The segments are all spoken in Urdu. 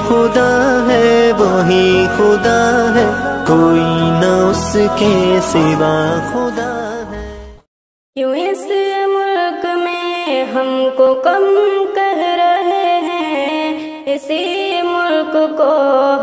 خدا ہے وہی خدا ہے، کوئی نہ اس کے سوا خدا ہے۔ کیوں اس ملک میں ہم کو کم کہہ رہے ہیں، اسی ملک کو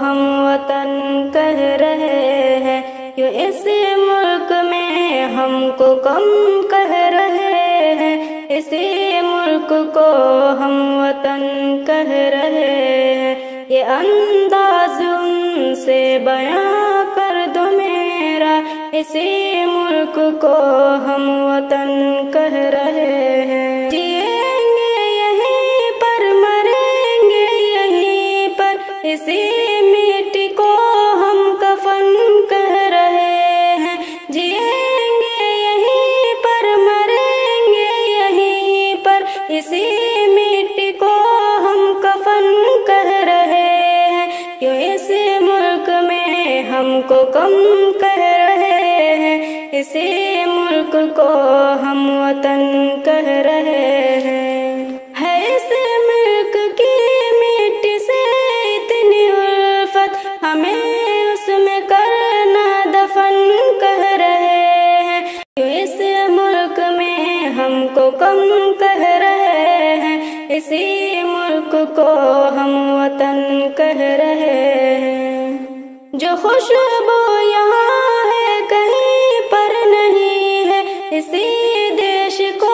ہم وطن کہہ رہے ہیں، کیوں اس ملک میں ہم کو کم کہہ رہے ہیں، اسی ملک کو ہم وطن کہہ رہے ہیں۔ یہ انداز ان سے بیان کر دو میرا، اسی ملک کو ہم وطن کہہ رہے ہیں۔ جئیں گے یہیں پر، مریں گے یہیں پر، اسی مٹی کو ہم کفن کہہ رہے ہیں۔ جئیں گے یہیں پر، مریں گے یہیں پر، اسی مٹی کو ہم کفن کہہ رہے ہیں۔ کیوں اس ملک میں ہم کو کم کہہ رہے ہیں، اسی ملک کو ہم وطن کہہ رہے ہیں۔ ہے اس ملک کی مٹی سے اتنی الفت، ہمیں اس میں کرنا دفن کہہ رہے ہیں۔ کیوں اس ملک میں ہم کو کم کہہ رہے ہیں، اسی ملک کو ہم وطن کہہ رہے ہیں۔ جو خوشبو یہاں ہے کہیں پر نہیں ہے، اسی دیش کو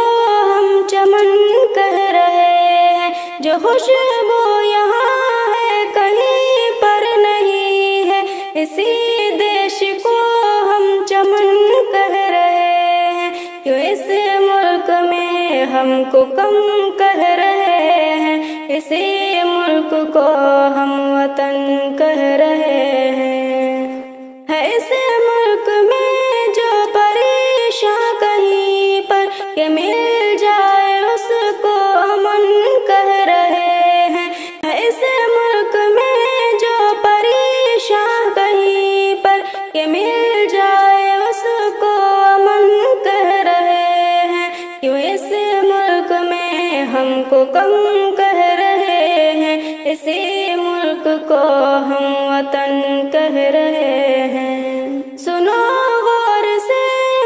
ہم چمن کہہ رہے ہیں۔ جو خوشبو یہاں ہے کہیں پر نہیں ہے، اسی دیش کو ہم چمن کہہ رہے ہیں۔ کیوں اس ملک میں ہم کو کم کہہ رہے ہیں، اسی ملک کو ہم وطن کہہ رہے ہیں۔ ہے اس ملک میں جو پریشاں کہیں پر کہ مل جائے اس کو امن کہہ رہے ہیں۔ ہے اس ملک میں جو پریشاں کہیں پر کہ مل جائے اس کو امن کہہ رہے ہیں۔ کیوں اس ملک میں ہم کو کم کہہ رہے ہیں، اسی ملک کو ہم وطن کہہ رہے ہیں۔ سنو غور سے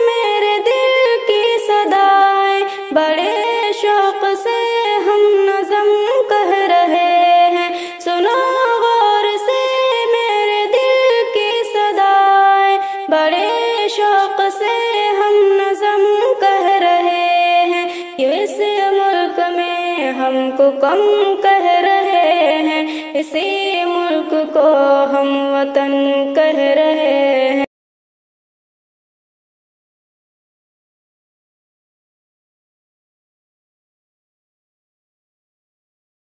میرے دل کی صدائیں، بڑے شوق سے ہم نظم کہہ رہے ہیں۔ سنو غور سے میرے دل کی صدائیں، بڑے شوق سے ہم نظم کہہ رہے ہیں۔ کیوں اس ملک میں ہم کو کم کہہ رہے ہیں، اسی ملک کو ہم وطن کہہ رہے